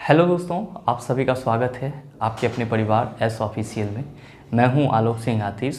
Hello दोस्तों, आप सभी का स्वागत है आपके अपने परिवार एस ऑफिशियल में। मैं हूं आलोक सिंह आतिश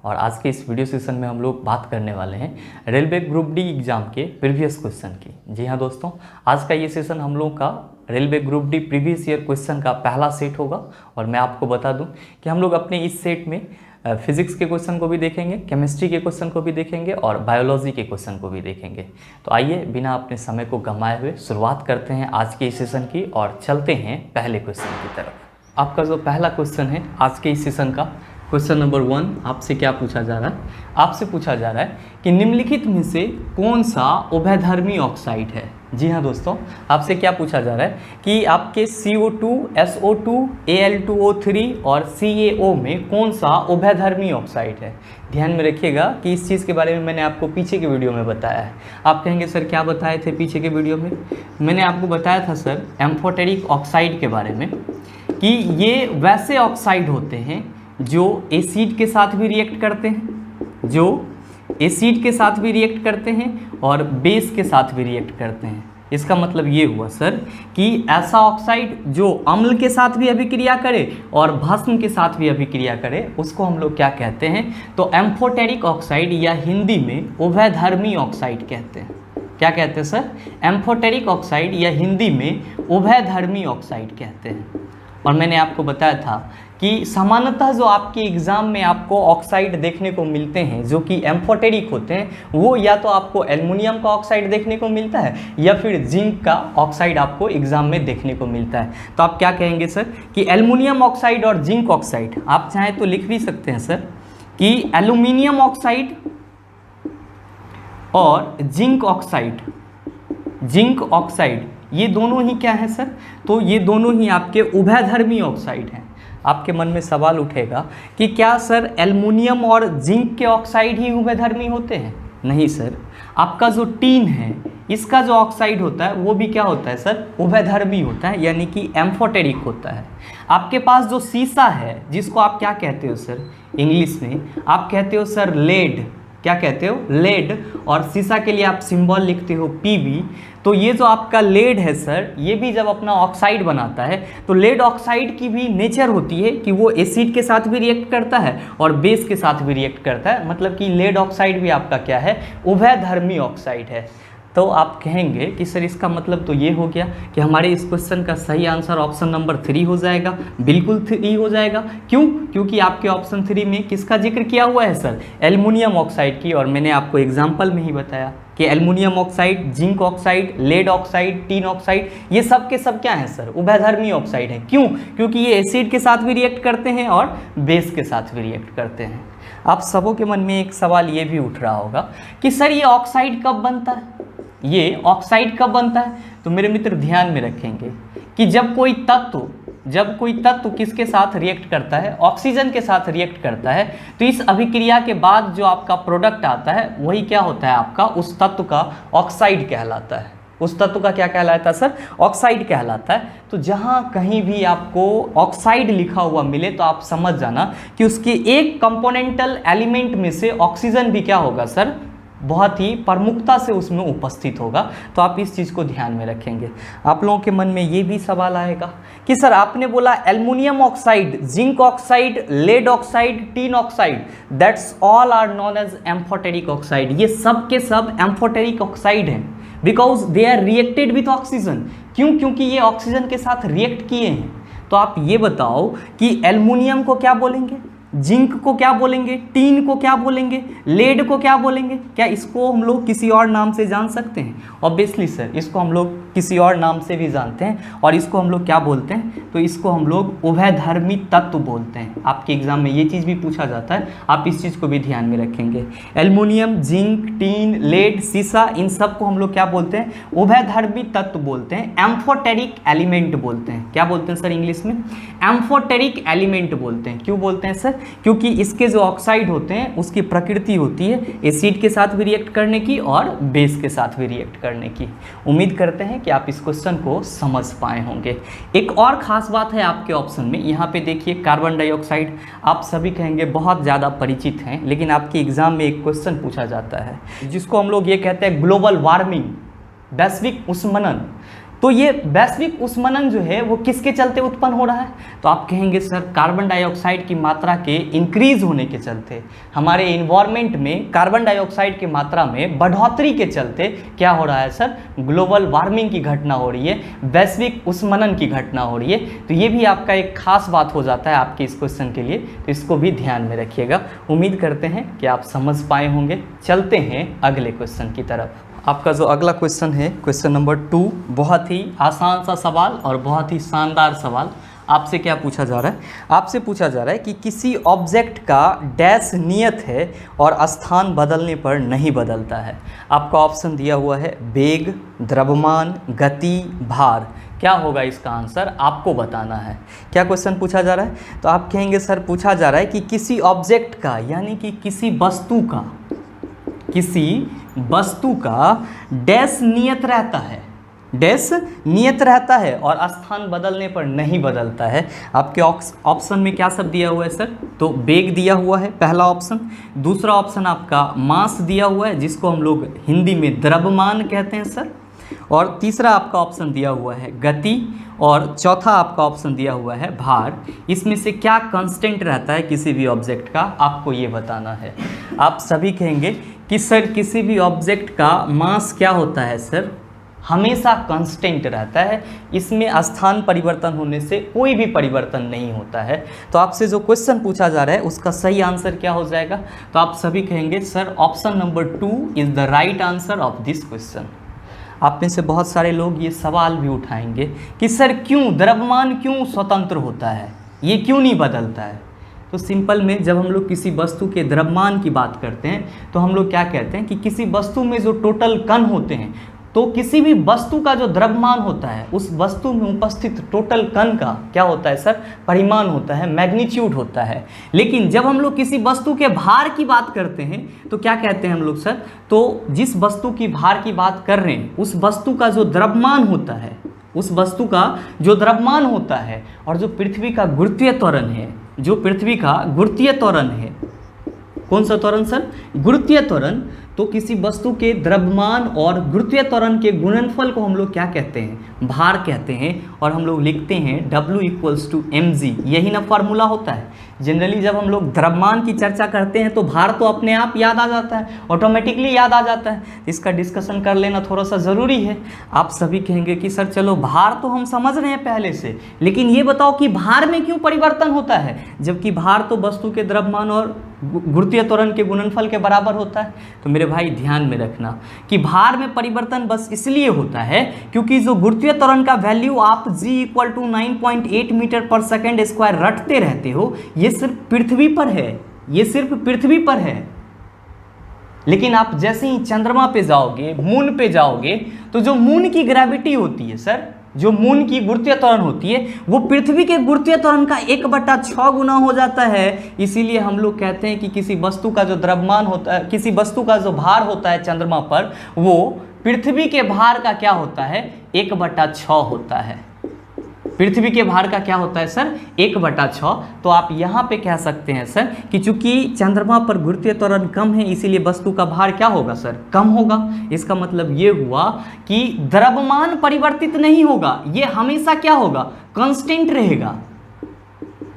और आज के इस वीडियो सेशन में हम लोग बात करने वाले हैं रेलवे ग्रुप डी एग्ज़ाम के प्रीवियस क्वेश्चन की। जी हां दोस्तों, आज का ये सेशन हम लोग का railway group D previous year question का पहला सेट होगा और मैं आपको बता दूं कि हम लोग अपने इस सेट में फिजिक्स के क्वेश्चन को भी देखेंगे, केमिस्ट्री के क्वेश्चन को भी देखेंगे और बायोलॉजी के क्वेश्चन को भी देखेंगे। तो आइए बिना अपने समय को गंवाए हुए शुरुआत करते हैं आज के इस सेशन की और चलते हैं पहले क्वेश्चन की तरफ। आपका जो पहला क्वेश्चन है आज के इस सेशन का, क्वेश्चन नंबर 1 आपसे क्या पूछा जा रहा है? आपसे पूछा जा रहा है कि निम्नलिखित में से कौन सा उभयधर्मी ऑक्साइड है। जी हाँ दोस्तों, आपसे क्या पूछा जा रहा है कि आपके CO2, SO2, Al2O3 और CaO में कौन सा उभयधर्मी ऑक्साइड है। ध्यान में रखिएगा कि इस चीज़ के बारे में मैंने आपको पीछे के वीडियो में बताया है। आप कहेंगे सर क्या बताए थे पीछे के वीडियो में? मैंने आपको बताया था सर एम्फोटेरिक ऑक्साइड के बारे में कि ये वैसे ऑक्साइड होते हैं जो एसिड के साथ भी रिएक्ट करते हैं, जो एसिड के साथ भी रिएक्ट करते हैं और बेस के साथ भी रिएक्ट करते हैं। इसका मतलब ये हुआ सर कि ऐसा ऑक्साइड जो अम्ल के साथ भी अभिक्रिया करे और भस्म के साथ भी अभिक्रिया करे उसको हम लोग क्या कहते हैं? तो एम्फोटेरिक ऑक्साइड या हिंदी में उभयधर्मी ऑक्साइड कहते हैं। क्या कहते हैं सर? एम्फोटेरिक ऑक्साइड या हिंदी में उभयधर्मी ऑक्साइड कहते हैं। और मैंने आपको बताया था कि सामान्यतः जो आपके एग्ज़ाम में आपको ऑक्साइड देखने को मिलते हैं जो कि एम्फोटेरिक होते हैं, वो या तो आपको एल्युमिनियम का ऑक्साइड देखने को मिलता है या फिर जिंक का ऑक्साइड आपको एग्ज़ाम में देखने को मिलता है। तो आप क्या कहेंगे सर कि एल्युमिनियम ऑक्साइड और जिंक ऑक्साइड, आप चाहें तो लिख भी सकते हैं सर कि एल्युमिनियम ऑक्साइड और जिंक ऑक्साइड ये दोनों ही क्या है सर? तो ये दोनों ही आपके उभयधर्मी ऑक्साइड हैं। आपके मन में सवाल उठेगा कि क्या सर एल्युमिनियम और जिंक के ऑक्साइड ही उभयधर्मी होते हैं? नहीं सर, आपका जो टीन है इसका जो ऑक्साइड होता है वो भी क्या होता है सर? उभयधर्मी होता है, यानी कि एम्फोटेरिक होता है। आपके पास जो शीशा है जिसको आप क्या कहते हो सर? इंग्लिश में आप कहते हो सर लेड। क्या कहते हो? लेड। और शीशा के लिए आप सिंबल लिखते हो Pb। तो ये जो आपका लेड है सर, ये भी जब अपना ऑक्साइड बनाता है तो लेड ऑक्साइड की भी नेचर होती है कि वो एसिड के साथ भी रिएक्ट करता है और बेस के साथ भी रिएक्ट करता है। मतलब कि लेड ऑक्साइड भी आपका क्या है? उभयधर्मी ऑक्साइड है। तो आप कहेंगे कि सर इसका मतलब तो ये हो गया कि हमारे इस क्वेश्चन का सही आंसर ऑप्शन नंबर 3 हो जाएगा। बिल्कुल 3 हो जाएगा। क्यों? क्योंकि आपके ऑप्शन 3 में किसका जिक्र किया हुआ है सर? एल्युमिनियम ऑक्साइड की। और मैंने आपको एग्जाम्पल में ही बताया कि aluminium oxide, zinc oxide, lead oxide, tin oxide, ये सब के सब क्या हैं सर? उभयधर्मी ऑक्साइड हैं। क्यों? क्योंकि ये एसिड के साथ भी रिएक्ट करते हैं और बेस के साथ भी रिएक्ट करते हैं। आप सबों के मन में एक सवाल ये भी उठ रहा होगा कि सर ये ऑक्साइड कब बनता है? ये ऑक्साइड कब बनता है? तो मेरे मित्र ध्यान में रखेंगे कि जब कोई तत्व किसके साथ रिएक्ट करता है? ऑक्सीजन के साथ रिएक्ट करता है, तो इस अभिक्रिया के बाद जो आपका प्रोडक्ट आता है वही क्या होता है? आपका उस तत्व का ऑक्साइड कहलाता है। उस तत्व का क्या कहलाता है सर? ऑक्साइड कहलाता है। तो जहाँ कहीं भी आपको ऑक्साइड लिखा हुआ मिले तो आप समझ जाना कि उसके एक कंपोनेंटल एलिमेंट में से ऑक्सीजन भी क्या होगा सर? बहुत ही प्रमुखता से उसमें उपस्थित होगा। तो आप इस चीज़ को ध्यान में रखेंगे। आप लोगों के मन में ये भी सवाल आएगा कि सर आपने बोला aluminium oxide, zinc oxide, lead oxide, tin oxide, that's all are known as amphoteric oxide. ये सब के सब एम्फोटेरिक ऑक्साइड हैं because they are reacted with oxygen. क्यों? क्योंकि ये ऑक्सीजन के साथ रिएक्ट किए हैं। तो आप ये बताओ कि एल्युमिनियम को क्या बोलेंगे? जिंक को क्या बोलेंगे? टीन को क्या बोलेंगे? लेड को क्या बोलेंगे? क्या इसको हम लोग किसी और नाम से जान सकते हैं? ऑब्वियसली सर, इसको हम लोग किसी और नाम से भी जानते हैं। और इसको हम लोग क्या बोलते हैं? तो इसको हम लोग उभयधर्मी तत्व बोलते हैं। आपके एग्जाम में ये चीज़ भी पूछा जाता है, आप इस चीज़ को भी ध्यान में रखेंगे। एल्युमिनियम, जिंक, टीन, लेड, शीशा, इन सब को हम लोग क्या बोलते हैं? उभयधर्मी तत्व बोलते हैं। एम्फोटेरिक एलिमेंट बोलते हैं। क्या बोलते हैं सर इंग्लिश में? एम्फोटेरिक एलिमेंट बोलते हैं। क्यों बोलते हैं सर? क्योंकि इसके जो ऑक्साइड होते हैं उसकी प्रकृति होती है एसिड के साथ भी रिएक्ट करने की और बेस के साथ भी रिएक्ट करने की। उम्मीद करते हैं कि आप इस क्वेश्चन को समझ पाए होंगे। एक और खास बात है आपके ऑप्शन में, यहाँ पे देखिए कार्बन डाइऑक्साइड। आप सभी कहेंगे बहुत ज़्यादा परिचित हैं, लेकिन आपके एग्जाम में एक क्वेश्चन पूछा जाता है जिसको हम लोग ये कहते हैं ग्लोबल वार्मिंग, वैश्विक उष्मनन। तो ये वैश्विक उष्मनन जो है वो किसके चलते उत्पन्न हो रहा है? तो आप कहेंगे सर कार्बन डाइऑक्साइड की मात्रा के इंक्रीज होने के चलते, हमारे इन्वायरमेंट में कार्बन डाइऑक्साइड की मात्रा में बढ़ोतरी के चलते क्या हो रहा है सर? ग्लोबल वार्मिंग की घटना हो रही है, वैश्विक उष्मनन की घटना हो रही है। तो ये भी आपका एक खास बात हो जाता है आपके इस क्वेश्चन के लिए, तो इसको भी ध्यान में रखिएगा। उम्मीद करते हैं कि आप समझ पाए होंगे। चलते हैं अगले क्वेश्चन की तरफ। आपका जो अगला क्वेश्चन है क्वेश्चन नंबर 2, बहुत ही आसान सा सवाल और बहुत ही शानदार सवाल। आपसे क्या पूछा जा रहा है? आपसे पूछा जा रहा है कि किसी ऑब्जेक्ट का डैश नियत है और स्थान बदलने पर नहीं बदलता है। आपका ऑप्शन दिया हुआ है वेग, द्रव्यमान, गति, भार। क्या होगा इसका आंसर? आपको बताना है। क्या क्वेश्चन पूछा जा रहा है? तो आप कहेंगे सर पूछा जा रहा है कि किसी ऑब्जेक्ट का यानी कि किसी वस्तु का डैश नियत रहता है, डैश नियत रहता है और स्थान बदलने पर नहीं बदलता है। आपके ऑप्शन में क्या सब दिया हुआ है सर? तो वेग दिया हुआ है पहला ऑप्शन, दूसरा ऑप्शन आपका मास दिया हुआ है जिसको हम लोग हिंदी में द्रव्यमान कहते हैं सर, और तीसरा आपका ऑप्शन दिया हुआ है गति, और चौथा आपका ऑप्शन दिया हुआ है भार। इसमें से क्या कांस्टेंट रहता है किसी भी ऑब्जेक्ट का, आपको ये बताना है। आप सभी कहेंगे कि सर किसी भी ऑब्जेक्ट का मास क्या होता है सर? हमेशा कांस्टेंट रहता है, इसमें स्थान परिवर्तन होने से कोई भी परिवर्तन नहीं होता है। तो आपसे जो क्वेश्चन पूछा जा रहा है उसका सही आंसर क्या हो जाएगा? तो आप सभी कहेंगे sir option number 2 is the right answer of this question. आप में से बहुत सारे लोग ये सवाल भी उठाएंगे कि सर क्यों द्रव्यमान क्यों स्वतंत्र होता है, ये क्यों नहीं बदलता है? तो सिंपल में जब हम लोग किसी वस्तु के द्रव्यमान की बात करते हैं तो हम लोग क्या कहते हैं कि किसी वस्तु में जो टोटल कण होते हैं, तो किसी भी वस्तु का जो द्रव्यमान होता है उस वस्तु में उपस्थित टोटल कण का क्या होता है सर? परिमाण होता है, मैग्नीट्यूड होता है। लेकिन जब हम लोग किसी वस्तु के भार की बात करते हैं तो क्या कहते हैं हम लोग सर? तो जिस वस्तु की भार की बात कर रहे हैं उस वस्तु का जो द्रव्यमान होता है, उस वस्तु का जो द्रव्यमान होता है और जो पृथ्वी का गुरुत्वीय त्वरण है, जो पृथ्वी का गुरुत्वीय त्वरण है, कौन सा त्वरण सर? गुरुत्वीय त्वरण। तो किसी वस्तु के द्रव्यमान और गुरुत्वीय त्वरण के गुणनफल को हम लोग क्या कहते हैं? भार कहते हैं। और हम लोग लिखते हैं W = mg, यही ना फार्मूला होता है। जनरली जब हम लोग द्रव्यमान की चर्चा करते हैं तो भार तो अपने आप याद आ जाता है, ऑटोमेटिकली याद आ जाता है। इसका डिस्कशन कर लेना थोड़ा सा ज़रूरी है। आप सभी कहेंगे कि सर चलो भार तो हम समझ रहे हैं पहले से, लेकिन ये बताओ कि भार में क्यों परिवर्तन होता है, जबकि भार तो वस्तु के द्रव्यमान और गुरुत्वीय त्वरण के गुणनफल के बराबर होता है। तो मेरे भाई ध्यान में रखना कि भार में परिवर्तन बस इसलिए होता है क्योंकि जो गुरुत्वीय त्वरण का वैल्यू आप G = 9.8 मीटर पर सेकेंड स्क्वायर रटते रहते हो, ये सिर्फ पृथ्वी पर है, ये सिर्फ पृथ्वी पर है। लेकिन आप जैसे ही चंद्रमा पे जाओगे, मून पे जाओगे, तो जो मून की ग्रेविटी होती है सर, जो मून की गुरुत्वीय त्वरण होती है वो पृथ्वी के गुरुत्वीय त्वरण का 1/6 गुना हो जाता है। इसीलिए हम लोग कहते हैं कि किसी वस्तु का जो द्रव्यमान होता है, किसी वस्तु का जो भार होता है चंद्रमा पर, वो पृथ्वी के भार का क्या होता है? 1/6 होता है। पृथ्वी के भार का क्या होता है सर? 1/6। तो आप यहाँ पे कह सकते हैं सर कि चूंकि चंद्रमा पर गुरुत्वीय त्वरण कम है इसीलिए वस्तु का भार क्या होगा सर? कम होगा। इसका मतलब ये हुआ कि द्रव्यमान परिवर्तित नहीं होगा, ये हमेशा क्या होगा? कांस्टेंट रहेगा।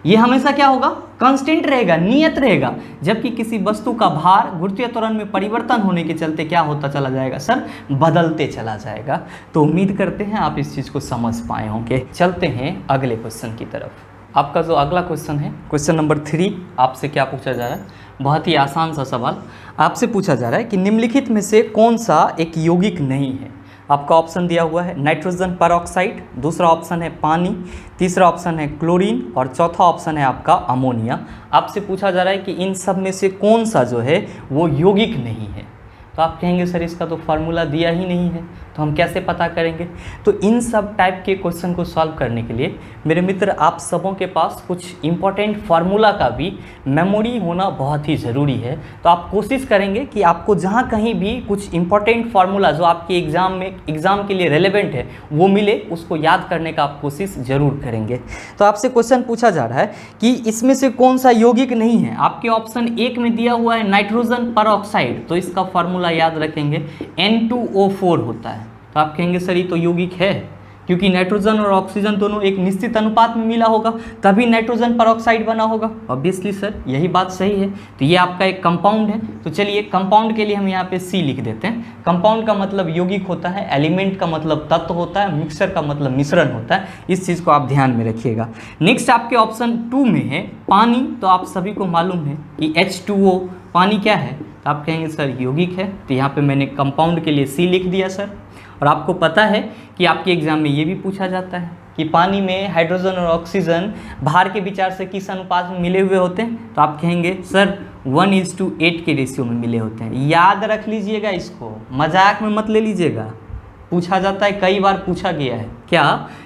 ये हमेशा क्या होगा? कांस्टेंट रहेगा, नियत रहेगा। जबकि किसी वस्तु का भार गुरुत्वीय त्वरण में परिवर्तन होने के चलते क्या होता चला जाएगा सर? बदलते चला जाएगा। तो उम्मीद करते हैं आप इस चीज़ को समझ पाए होंगे। चलते हैं अगले क्वेश्चन की तरफ। आपका जो अगला क्वेश्चन है क्वेश्चन नंबर 3, आपसे क्या पूछा जा रहा है? बहुत ही आसान सा सवाल। आपसे पूछा जा रहा है कि निम्नलिखित में से कौन सा एक यौगिक नहीं है? आपका ऑप्शन दिया हुआ है नाइट्रोजन परऑक्साइड, दूसरा ऑप्शन है पानी, तीसरा ऑप्शन है क्लोरीन और चौथा ऑप्शन है आपका अमोनिया। आपसे पूछा जा रहा है कि इन सब में से कौन सा जो है वो यौगिक नहीं है। तो आप कहेंगे सर इसका तो फार्मूला दिया ही नहीं है, तो हम कैसे पता करेंगे? तो इन सब टाइप के क्वेश्चन को सॉल्व करने के लिए मेरे मित्र आप सबों के पास कुछ इम्पॉर्टेंट फार्मूला का भी मेमोरी होना बहुत ही ज़रूरी है। तो आप कोशिश करेंगे कि आपको जहाँ कहीं भी कुछ इम्पॉर्टेंट फार्मूला जो आपके एग्ज़ाम के लिए रेलेवेंट है वो मिले, उसको याद करने का आप कोशिश ज़रूर करेंगे। तो आपसे क्वेश्चन पूछा जा रहा है कि इसमें से कौन सा यौगिक नहीं है। आपके ऑप्शन 1 में दिया हुआ है नाइट्रोजन परऑक्साइड, तो इसका फार्मूला याद रखेंगे N2O4 होता है। तो आप कहेंगे सर ये तो यौगिक है, क्योंकि नाइट्रोजन और ऑक्सीजन दोनों एक निश्चित अनुपात में मिला होगा, तभी नाइट्रोजन परऑक्साइड बना होगा। ऑब्वियसली सर यही बात सही है। तो ये आपका एक कंपाउंड है। तो चलिए कंपाउंड के लिए हम यहाँ पे सी लिख देते हैं। कंपाउंड का मतलब यौगिक होता है, एलिमेंट का मतलब तत्व होता है, मिक्सर का मतलब मिश्रण होता है। इस चीज़ को आप ध्यान में रखिएगा। नेक्स्ट आपके ऑप्शन 2 में है पानी। तो आप सभी को मालूम है कि H2O पानी क्या है, तो आप कहेंगे सर यौगिक है। तो यहाँ पे मैंने कंपाउंड के लिए सी लिख दिया सर। और आपको पता है कि आपके एग्जाम में ये भी पूछा जाता है कि पानी में हाइड्रोजन और ऑक्सीजन भार के विचार से किस अनुपात में मिले हुए होते हैं, तो आप कहेंगे सर 1:8 के रेशियो में मिले होते हैं। याद रख लीजिएगा, इसको मजाक में मत ले लीजिएगा, पूछा जाता है, कई बार पूछा गया है। क्या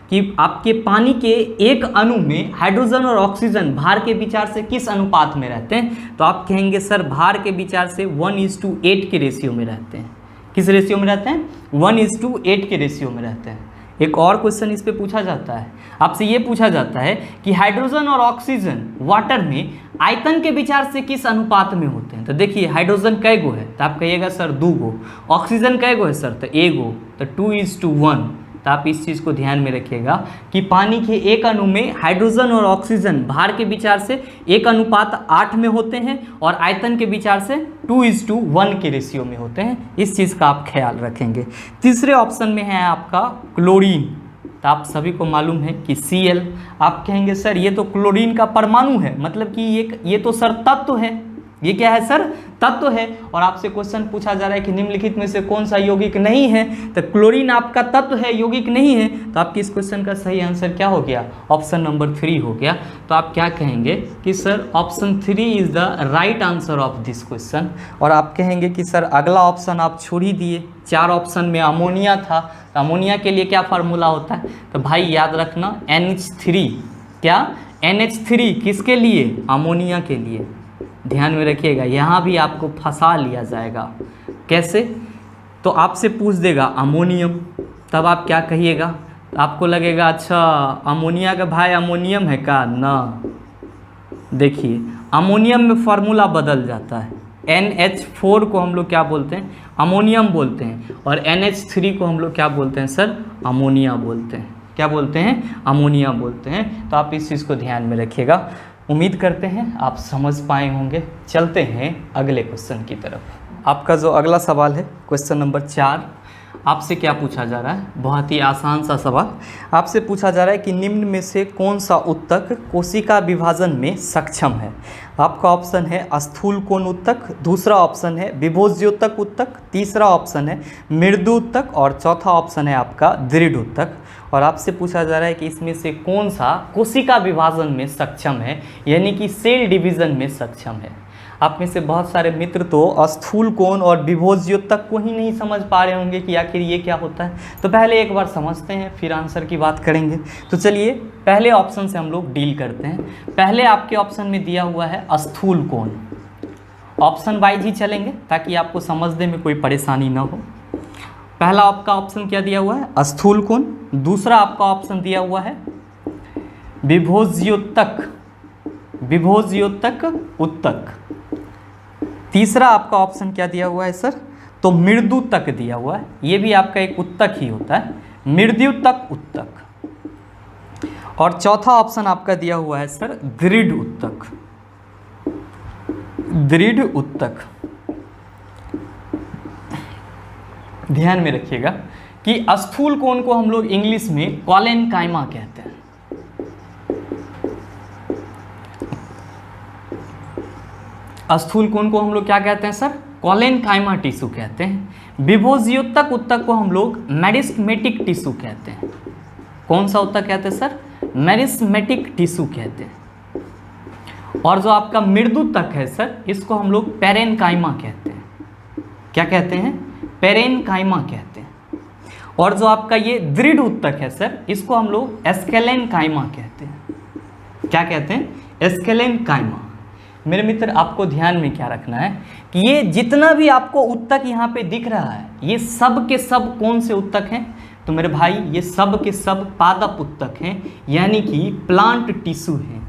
कि आपके पानी के एक अणु में हाइड्रोजन और ऑक्सीजन भार के विचार से किस अनुपात में रहते हैं, तो आप कहेंगे सर भार के विचार से 1:8 के रेशियो में रहते हैं। किस रेशियो में रहते हैं? 1:8 के रेशियो में रहते हैं। एक और क्वेश्चन इस पे पूछा जाता है, आपसे ये पूछा जाता है कि हाइड्रोजन और ऑक्सीजन वाटर में आयतन के विचार से किस अनुपात में होते हैं। तो देखिए हाइड्रोजन कै गो है, तो आप कहिएगा सर 2 गो। ऑक्सीजन कै गो है सर, तो 1 गो, तो 2:1। तो आप इस चीज़ को ध्यान में रखिएगा कि पानी के एक अणु में हाइड्रोजन और ऑक्सीजन भार के विचार से 1:8 में होते हैं और आयतन के विचार से 2:1 के रेशियो में होते हैं। इस चीज़ का आप ख्याल रखेंगे। तीसरे ऑप्शन में है आपका क्लोरीन। तो आप सभी को मालूम है कि Cl। आप कहेंगे सर ये तो क्लोरीन का परमाणु है, मतलब कि ये तो सर तत्व है। ये क्या है सर? तत्व है। और आपसे क्वेश्चन पूछा जा रहा है कि निम्नलिखित में से कौन सा यौगिक नहीं है, तो क्लोरीन आपका तत्व है, यौगिक नहीं है। तो आपके इस क्वेश्चन का सही आंसर क्या हो गया? ऑप्शन नंबर 3 हो गया। तो आप क्या कहेंगे कि sir option 3 is the right answer of this question. और आप कहेंगे कि सर अगला ऑप्शन आप छोड़ ही दिए, 4 ऑप्शन में अमोनिया था। तो अमोनिया के लिए क्या फार्मूला होता है? तो भाई याद रखना NH3। क्या? NH3 किसके लिए? अमोनिया के लिए। ध्यान में रखिएगा, यहाँ भी आपको फंसा लिया जाएगा। कैसे? तो आपसे पूछ देगा अमोनियम, तब आप क्या कहिएगा? आपको लगेगा अच्छा अमोनिया का भाई अमोनियम है का ना। देखिए अमोनियम में फार्मूला बदल जाता है। NH4 को हम लोग क्या बोलते हैं? अमोनियम बोलते हैं। और NH3 को हम लोग क्या बोलते हैं सर? अमोनिया बोलते हैं। क्या बोलते हैं? अमोनिया बोलते हैं। तो आप इस चीज़ को ध्यान में रखिएगा। उम्मीद करते हैं आप समझ पाए होंगे। चलते हैं अगले क्वेश्चन की तरफ। आपका जो अगला सवाल है क्वेश्चन नंबर 4, आपसे क्या पूछा जा रहा है? बहुत ही आसान सा सवाल। आपसे पूछा जा रहा है कि निम्न में से कौन सा उत्तक कोशिका विभाजन में सक्षम है। आपका ऑप्शन है स्थूल कोण उत्तक, दूसरा ऑप्शन है विभोज्योतक उत्तक, तीसरा ऑप्शन है मृदु उत्तक और चौथा ऑप्शन है आपका दृढ़ उत्तक। और आपसे पूछा जा रहा है कि इसमें से कौन सा कोशिका विभाजन में सक्षम है, यानी कि सेल डिवीज़न में सक्षम है। आप में से बहुत सारे मित्र तो स्थूल कोण और विभोज्योतक को ही नहीं समझ पा रहे होंगे कि आखिर ये क्या होता है। तो पहले एक बार समझते हैं, फिर आंसर की बात करेंगे। तो चलिए पहले ऑप्शन से हम लोग डील करते हैं। पहले आपके ऑप्शन में दिया हुआ है स्थूल कोण। ऑप्शन वाइज ही चलेंगे ताकि आपको समझने में कोई परेशानी ना हो। पहला आपका ऑप्शन क्या दिया हुआ है? स्थूल कोण। दूसरा आपका ऑप्शन दिया हुआ है विभोज्योतक, विभोज्योतक उत्तक। तीसरा आपका ऑप्शन क्या दिया हुआ है सर? तो मृदुतक दिया हुआ है। ये भी आपका एक उत्तक ही होता है, मृदुतक उत्तक। और चौथा ऑप्शन आपका दिया हुआ है सर दृढ़ उत्तक, दृढ़ उत्तक। ध्यान में रखिएगा कि स्थूल कोण को हम लोग इंग्लिश में कॉलेनकाइमा कहते हैं। स्थूल कोण को हम लोग क्या कहते हैं सर? कॉलेनकाइमा टिश्यू कहते हैं। विभोज्योतक उत्तक को हम लोग मेरिस्टेमेटिक टिश्यू कहते हैं। कौन सा उत्तक कहते हैं सर? मेरिस्टेमेटिक टिश्यू कहते हैं। और जो आपका मृदुतक है सर, इसको हम लोग पेरेनकाइमा कहते हैं। क्या कहते हैं? पेरेनकाइमा कहते हैं। और जो आपका ये दृढ़ उत्तक है सर, इसको हम लोग एस्केलेनकाइमा कहते हैं। क्या कहते हैं? एस्केलेनकाइमा। मेरे मित्र आपको ध्यान में क्या रखना है कि ये जितना भी आपको उत्तक यहाँ पे दिख रहा है, ये सब के सब कौन से उत्तक हैं? तो मेरे भाई ये सब के सब पादप उत्तक हैं, यानी कि प्लांट टिश्यू हैं।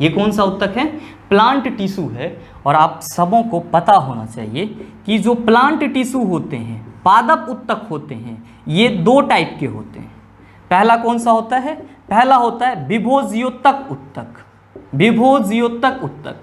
ये कौन सा उत्तक है? प्लांट टिश्यू है। और आप सबों को पता होना चाहिए कि जो प्लांट टिश्यू होते हैं, पादप उत्तक होते हैं, ये 2 टाइप के होते हैं। पहला कौन सा होता है? पहला होता है विभोज्योतक उत्तक, विभोज्योतक उत्तक,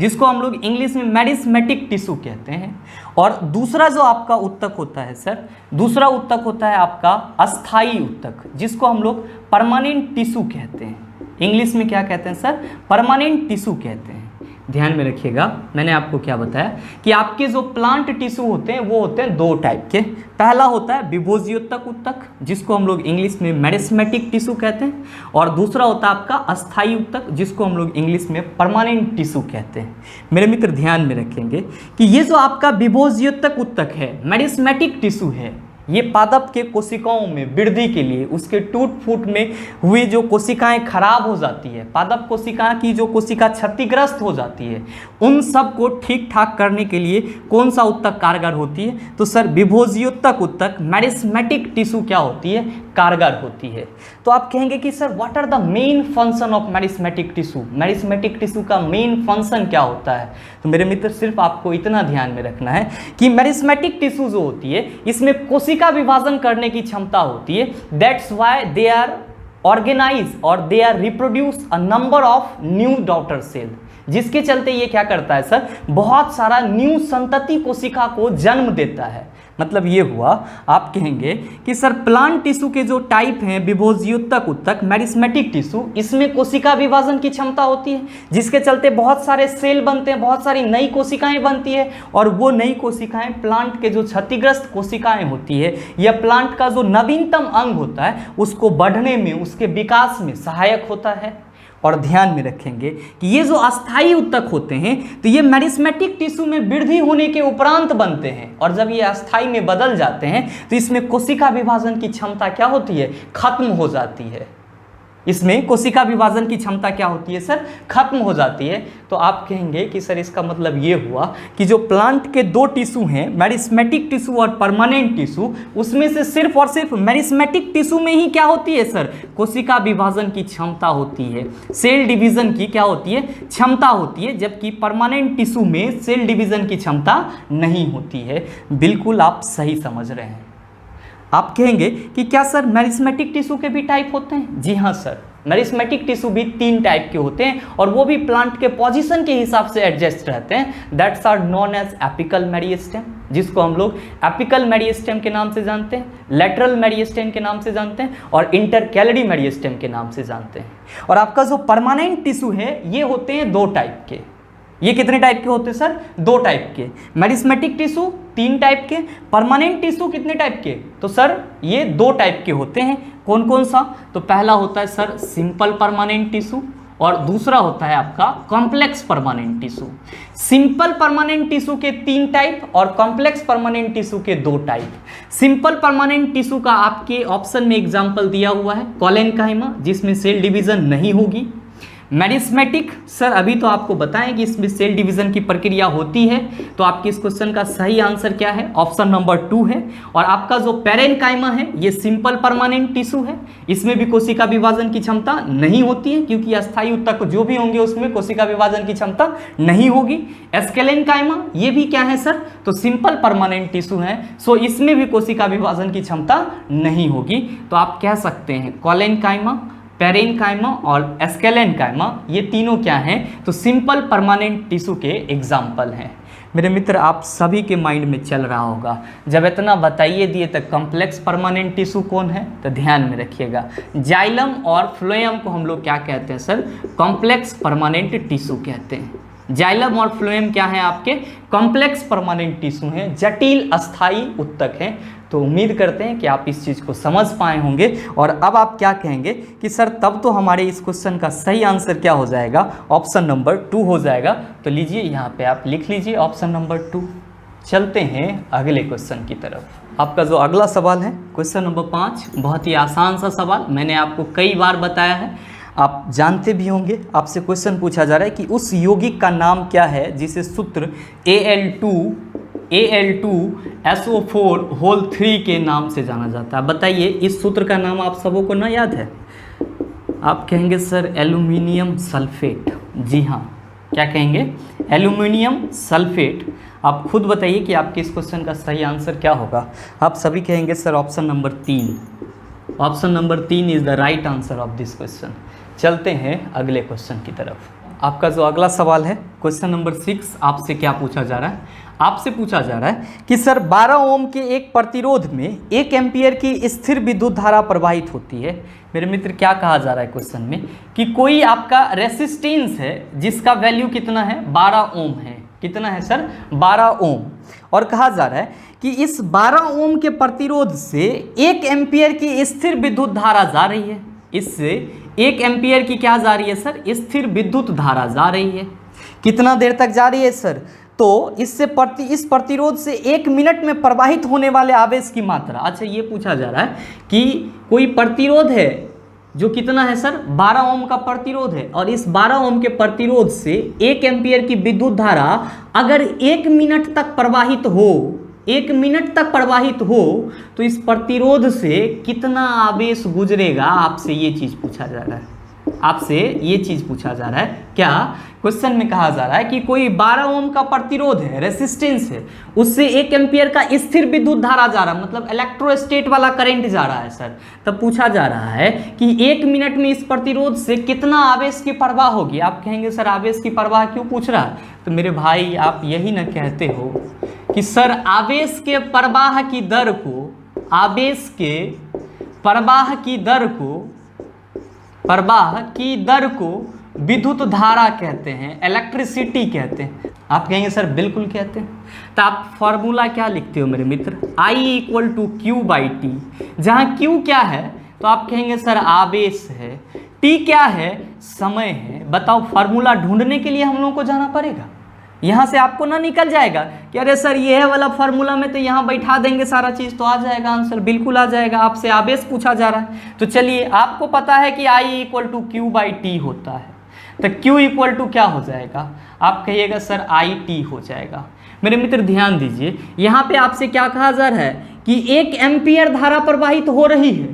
जिसको हम लोग इंग्लिश में मेरिस्मेटिक टिश्यू कहते हैं। और दूसरा जो आपका उत्तक होता है सर, दूसरा उत्तक होता है आपका अस्थाई उत्तक, जिसको हम लोग परमानेंट टिश्यू कहते हैं। इंग्लिश में क्या कहते हैं सर? परमानेंट टिश्यू कहते हैं। ध्यान में रखिएगा, मैंने आपको क्या बताया कि आपके जो प्लांट टिश्यू होते हैं वो होते हैं दो टाइप के। पहला होता है विभोज्योतक उत्तक, जिसको हम लोग इंग्लिश में मेरिस्मेटिक टिश्यू कहते हैं, और दूसरा होता है आपका अस्थाई उत्तक, जिसको हम लोग इंग्लिश में परमानेंट टिश्यू कहते हैं। मेरे मित्र ध्यान में रखेंगे कि ये जो आपका विभोज्योतक उत्तक है, मेरिस्मेटिक टिश्यू है, ये पादप के कोशिकाओं में वृद्धि के लिए, उसके टूट फूट में हुई जो कोशिकाएं खराब हो जाती है, पादप कोशिका की जो कोशिका क्षतिग्रस्त हो जाती है, उन सब को ठीक ठाक करने के लिए कौन सा उत्तक कारगर होती है? तो सर विभोज्योतक उत्तक, मेरिस्मेटिक टिश्यू क्या होती है? कारगर होती है। तो आप कहेंगे कि sir what are the main function of meristematic tissue? Meristematic tissue का मेन फंक्शन क्या होता है? तो मेरे मित्र सिर्फ आपको इतना ध्यान में रखना है कि मेरिस्मेटिक टिश्यू जो होती है, इसमें कोशिका विभाजन करने की क्षमता होती है। That's why they are organise और they are reproduce a number of new daughter cell, जिसके चलते ये क्या करता है सर? बहुत सारा न्यू संतति कोशिका को जन्म देता है। मतलब ये हुआ, आप कहेंगे कि सर प्लांट टिश्यू के जो टाइप हैं, विभोज्योतक उत्तक, मेरिस्मेटिक टिश्यू, इसमें कोशिका विभाजन की क्षमता होती है, जिसके चलते बहुत सारे सेल बनते हैं, बहुत सारी नई कोशिकाएं बनती है, और वो नई कोशिकाएं प्लांट के जो क्षतिग्रस्त कोशिकाएं होती है या प्लांट का जो नवीनतम अंग होता है उसको बढ़ने में, उसके विकास में सहायक होता है। और ध्यान में रखेंगे कि ये जो अस्थाई उत्तक होते हैं, तो ये मेरिस्मेटिक टिश्यू में वृद्धि होने के उपरांत बनते हैं, और जब ये अस्थाई में बदल जाते हैं तो इसमें कोशिका विभाजन की क्षमता क्या होती है? खत्म हो जाती है। इसमें कोशिका विभाजन की क्षमता क्या होती है सर? खत्म हो जाती है। तो आप कहेंगे कि सर इसका मतलब ये हुआ कि जो प्लांट के दो टिश्यू हैं, मेरिस्मेटिक टिश्यू और परमानेंट टिश्यू, उसमें से सिर्फ और सिर्फ मेरिस्मेटिक टिश्यू में ही क्या होती है सर? कोशिका विभाजन की क्षमता होती है, सेल डिवीजन की क्या होती है? क्षमता होती है, जबकि परमानेंट टिश्यू में सेल डिवीजन की क्षमता नहीं होती है। बिल्कुल आप सही समझ रहे हैं। आप कहेंगे कि क्या सर मेरिस्मेटिक टिश्यू के भी टाइप होते हैं? जी हाँ सर, मेरिस्मेटिक टिश्यू भी 3 टाइप के होते हैं, और वो भी प्लांट के पोजीशन के हिसाब से एडजस्ट रहते हैं। That's are known as apical meristem, जिसको हम लोग एपिकल मेरिस्टेम के नाम से जानते हैं, लेटरल मेरिस्टेम के नाम से जानते हैं, और इंटरकैलरी मेरिस्टेम के नाम से जानते हैं। और आपका जो परमानेंट टिश्यू है, ये होते हैं 2 टाइप के। ये कितने टाइप के होते हैं सर? 2 टाइप के। मेरिस्मेटिक टिश्यू 3 टाइप के, परमानेंट टिश्यू कितने टाइप के? तो सर ये 2 टाइप के होते हैं। कौन कौन सा? तो पहला होता है सर सिंपल परमानेंट टिश्यू, और दूसरा होता है आपका complex permanent tissue. Simple permanent tissue के 3 टाइप और कॉम्प्लेक्स परमानेंट टिश्यू के 2 टाइप। सिंपल परमानेंट टिश्यू का आपके ऑप्शन में एग्जाम्पल दिया हुआ है कोलेनकाइमा, जिसमें सेल डिवीजन नहीं होगी। मेरिस्मेटिक सर अभी तो आपको बताएं कि इसमें सेल डिवीजन की प्रक्रिया होती है, तो आपके इस क्वेश्चन का सही आंसर क्या है? ऑप्शन नंबर 2 है। और आपका जो पेरेनकाइमा है, ये सिंपल परमानेंट टिश्यू है, इसमें भी कोशिका विभाजन की क्षमता नहीं होती है, क्योंकि अस्थायी उत्तक जो भी होंगे उसमें कोशिका विभाजन की क्षमता नहीं होगी। एस्केलेनकाइमा ये भी क्या है सर? तो सिंपल परमानेंट टिश्यू है, सो इसमें भी कोशिका विभाजन की क्षमता नहीं होगी। तो आप कह सकते हैं कोलेनकाइमा, पेरेनकाइमा और एस्केलेनकाइमा ये तीनों क्या हैं? तो सिंपल परमानेंट टिश्यू के एग्जाम्पल हैं। मेरे मित्र आप सभी के माइंड में चल रहा होगा, जब इतना बताइए दिए तो कॉम्प्लेक्स परमानेंट टिश्यू कौन है? तो ध्यान में रखिएगा, जाइलम और फ्लोएम को हम लोग क्या कहते हैं सर? कॉम्प्लेक्स परमानेंट टिश्यू कहते हैं। जाइलम और फ्लोएम क्या है आपके? कॉम्प्लेक्स परमानेंट टिश्यू हैं, जटिल अस्थाई उत्तक हैं। तो उम्मीद करते हैं कि आप इस चीज़ को समझ पाए होंगे। और अब आप क्या कहेंगे कि सर तब तो हमारे इस क्वेश्चन का सही आंसर क्या हो जाएगा? ऑप्शन नंबर 2 हो जाएगा। तो लीजिए यहाँ पे आप लिख लीजिए ऑप्शन नंबर 2। चलते हैं अगले क्वेश्चन की तरफ। आपका जो अगला सवाल है क्वेश्चन नंबर 5, बहुत ही आसान सा सवाल, मैंने आपको कई बार बताया है, आप जानते भी होंगे। आपसे क्वेश्चन पूछा जा रहा है कि उस यौगिक का नाम क्या है जिसे सूत्र Al2SO4 के नाम से जाना जाता है? बताइए, इस सूत्र का नाम आप सबों को ना याद है? आप कहेंगे सर एल्यूमिनियम सल्फेट। जी हाँ, क्या कहेंगे? Aluminium sulphate. आप खुद बताइए कि आपके इस क्वेश्चन का सही आंसर क्या होगा? आप सभी कहेंगे sir option number 3। Option number 3 is the right answer of this question. चलते हैं अगले क्वेश्चन की तरफ। आपका जो अगला सवाल है क्वेश्चन नंबर 6, आपसे क्या पूछा जा रहा है? आपसे पूछा जा रहा है कि सर 12 ओम के एक प्रतिरोध में 1 एम्पियर की स्थिर विद्युत धारा प्रवाहित होती है। मेरे मित्र क्या कहा जा रहा है क्वेश्चन में कि कोई आपका रेसिस्टेंस है जिसका वैल्यू कितना है, 12 ओम है। कितना है सर? 12 ओम। और कहा जा रहा है कि इस 12 ओम के प्रतिरोध से 1 एम्पियर की स्थिर विद्युत धारा जा रही है। इससे 1 एम्पियर की क्या जा रही है सर? स्थिर विद्युत धारा जा रही है। कितना देर तक जा रही है सर? तो इससे इस प्रतिरोध से 1 मिनट में प्रवाहित होने वाले आवेश की मात्रा। अच्छा, ये पूछा जा रहा है कि कोई प्रतिरोध है जो कितना है सर? 12 ओम का प्रतिरोध है, और इस 12 ओम के प्रतिरोध से 1 एम्पियर की विद्युत धारा अगर 1 मिनट तक प्रवाहित हो, 1 मिनट तक प्रवाहित हो, तो इस प्रतिरोध से कितना आवेश गुजरेगा? आपसे ये चीज पूछा जा रहा है। आपसे ये चीज पूछा जा रहा है। क्या क्वेश्चन में कहा जा रहा है कि कोई 12 ओम का प्रतिरोध है, रेसिस्टेंस है, उससे 1 एम्पियर का स्थिर विद्युत धारा जा रहा है, मतलब इलेक्ट्रोस्टेट वाला करंट जा रहा है सर। तब पूछा जा रहा है कि 1 मिनट में इस प्रतिरोध से कितना आवेश की प्रवाह होगी। आप कहेंगे सर आवेश की प्रवाह क्यों पूछ रहा है? तो मेरे भाई आप यही ना कहते हो कि सर आवेश के प्रवाह की दर को, आवेश के प्रवाह की दर को विद्युत धारा कहते हैं, इलेक्ट्रिसिटी कहते हैं। आप कहेंगे सर बिल्कुल कहते हैं। तो आप फॉर्मूला क्या लिखते हो मेरे मित्र? I = Q/T। जहाँ Q क्या है तो आप कहेंगे सर आवेश है, T क्या है? समय है। बताओ, फार्मूला ढूंढने के लिए हम लोगों को जाना पड़ेगा। यहाँ से आपको ना निकल जाएगा कि अरे सर ये है वाला फार्मूला में तो यहाँ बैठा देंगे सारा चीज़ तो आ जाएगा आंसर। बिल्कुल आ जाएगा। आपसे आवेश पूछा जा रहा है तो चलिए, आपको पता है कि I = Q/T होता है, तो Q क्या हो जाएगा? आप कहिएगा सर IT हो जाएगा। मेरे मित्र ध्यान दीजिए, यहाँ पे आपसे क्या कहा जा रहा है कि 1 एम्पियर धारा प्रवाहित हो रही है।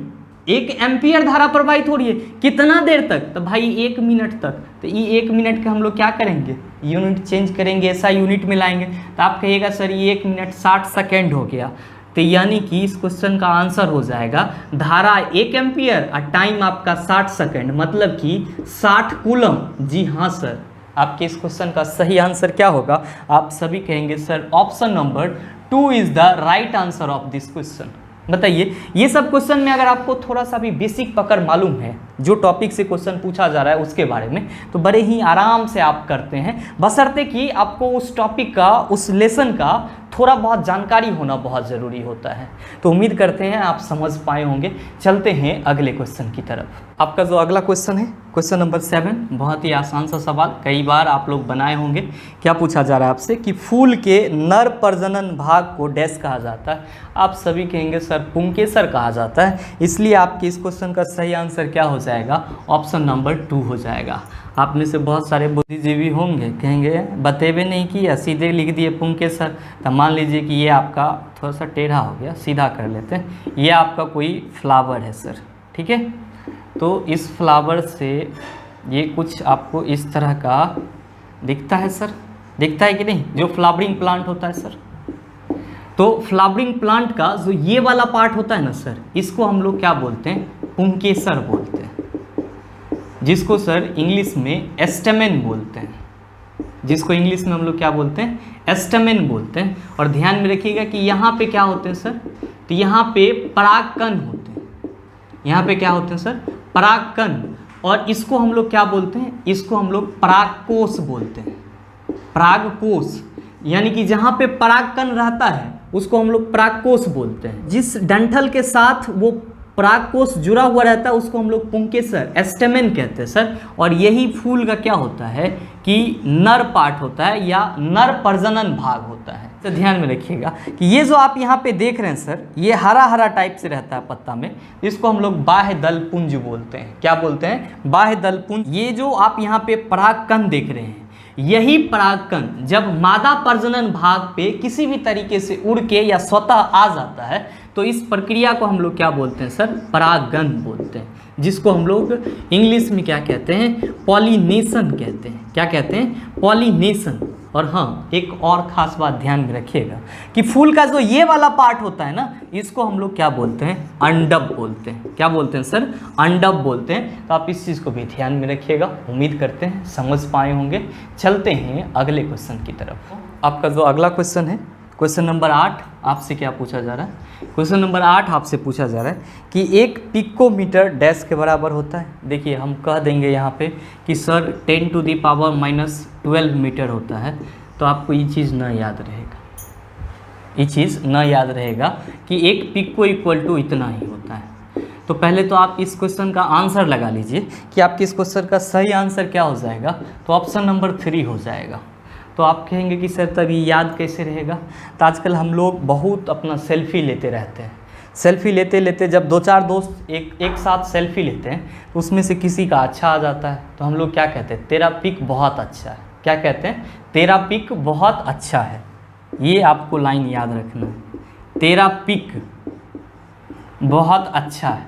1 एम्पियर धारा प्रवाहित हो रही है। कितना देर तक? तो भाई 1 मिनट तक। तो ये 1 मिनट का हम लोग क्या करेंगे? यूनिट चेंज करेंगे, ऐसा यूनिट में लाएंगे। तो आप कहिएगा सर ये 1 मिनट 60 सेकेंड हो गया। तो यानी कि इस क्वेश्चन का आंसर हो जाएगा धारा 1 एम्पियर और टाइम आपका 60 सेकेंड, मतलब कि 60 कूलम। जी हाँ सर, आपके इस क्वेश्चन का सही आंसर क्या होगा? आप सभी कहेंगे sir option number 2 is the right answer of this question. बताइए, ये सब क्वेश्चन में अगर आपको थोड़ा सा भी बेसिक पकड़ मालूम है, जो टॉपिक से क्वेश्चन पूछा जा रहा है उसके बारे में, तो बड़े ही आराम से आप करते हैं, बशर्ते कि आपको उस टॉपिक का, उस लेसन का थोड़ा बहुत जानकारी होना बहुत ज़रूरी होता है। तो उम्मीद करते हैं आप समझ पाए होंगे। चलते हैं अगले क्वेश्चन की तरफ। आपका जो अगला क्वेश्चन है क्वेश्चन नंबर 7, बहुत ही आसान सा सवाल, कई बार आप लोग बनाए होंगे। क्या पूछा जा रहा है आपसे कि फूल के नर प्रजनन भाग को डैश कहा जाता है। आप सभी कहेंगे सर पुंकेसर कहा जाता है। इसलिए आपके इस क्वेश्चन का सही आंसर क्या हो जाएगा? ऑप्शन नंबर 2 हो जाएगा। आप में से बहुत सारे बुद्धिजीवी होंगे, कहेंगे बतेबे नहीं किया, सीधे लिख दिए पुंकेसर। तो मान लीजिए कि ये आपका थोड़ा सा टेढ़ा हो गया, सीधा कर लेते हैं। ये आपका कोई फ्लावर है सर, ठीक है। तो इस फ्लावर से ये कुछ आपको इस तरह का दिखता है सर, दिखता है कि नहीं? जो फ्लावरिंग प्लांट होता है सर, तो फ्लावरिंग प्लांट का जो ये वाला पार्ट होता है ना सर, इसको हम लोग क्या बोलते हैं? पुंकेसर बोलते हैं, जिसको सर इंग्लिश में एस्टेमेन बोलते हैं। जिसको इंग्लिश में हम लोग क्या बोलते हैं? एस्टेमेन बोलते हैं। और ध्यान में रखिएगा कि यहाँ पे क्या होते हैं सर? तो यहाँ पे परागकण होते हैं। यहाँ पे क्या होते हैं सर? परागकण। और इसको हम लोग क्या बोलते हैं? इसको हम लोग परागकोश बोलते हैं। परागकोश, यानी कि जहाँ पे परागकण रहता है उसको हम लोग परागकोश बोलते हैं। जिस डंठल के साथ वो परागकोश जुड़ा हुआ रहता है उसको हम लोग पुंकेसर, एस्टेमेन कहते हैं सर। और यही फूल का क्या होता है कि नर पार्ट होता है या नर प्रजनन भाग होता है। तो ध्यान में रखिएगा कि ये जो आप यहाँ पे देख रहे हैं सर, ये हरा हरा टाइप से रहता है पत्ता में, इसको हम लोग बाह्य दल पुंज बोलते हैं। क्या बोलते हैं? बाह्य दल पुंज। ये जो आप यहाँ पे परागकण देख रहे हैं, यही परागकण जब मादा प्रजनन भाग पे किसी भी तरीके से उड़ के या स्वतः आ जाता है तो इस प्रक्रिया को हम लोग क्या बोलते हैं सर? परागण बोलते हैं, जिसको हम लोग इंग्लिश में क्या कहते हैं? पॉलिनेशन कहते हैं। क्या कहते हैं? पॉलिनेशन। और हाँ, एक और ख़ास बात ध्यान में रखिएगा कि फूल का जो ये वाला पार्ट होता है ना, इसको हम लोग क्या बोलते हैं, अंडब बोलते हैं। क्या बोलते हैं सर, अंडब बोलते हैं। तो आप इस चीज़ को भी ध्यान में रखिएगा। उम्मीद करते हैं समझ पाए होंगे। चलते हैं अगले क्वेश्चन की तरफ। आपका जो अगला क्वेश्चन है, क्वेश्चन नंबर 8, आपसे क्या पूछा जा रहा है। क्वेश्चन नंबर 8 आपसे पूछा जा रहा है कि एक पिकोमीटर डैश के बराबर होता है। देखिए हम कह देंगे यहाँ पे कि सर 10⁻⁻12 मीटर होता है। तो आपको ये चीज़ न याद रहेगा, ये चीज़ न याद रहेगा कि एक पिको इक्वल टू इतना ही होता है। तो पहले तो आप इस क्वेश्चन का आंसर लगा लीजिए कि आपके इस क्वेश्चन का सही आंसर क्या हो जाएगा। तो ऑप्शन नंबर 3 हो जाएगा। तो आप कहेंगे कि सर तभी याद कैसे रहेगा। तो आजकल हम लोग बहुत अपना सेल्फी लेते रहते हैं। सेल्फी लेते लेते जब 2-4 दोस्त एक साथ सेल्फी लेते हैं तो उसमें से किसी का अच्छा आ जाता है। तो हम लोग क्या कहते हैं, तेरा पिक बहुत अच्छा है। क्या कहते हैं, तेरा पिक बहुत अच्छा है। ये आपको लाइन याद रखना है, तेरा पिक बहुत अच्छा है।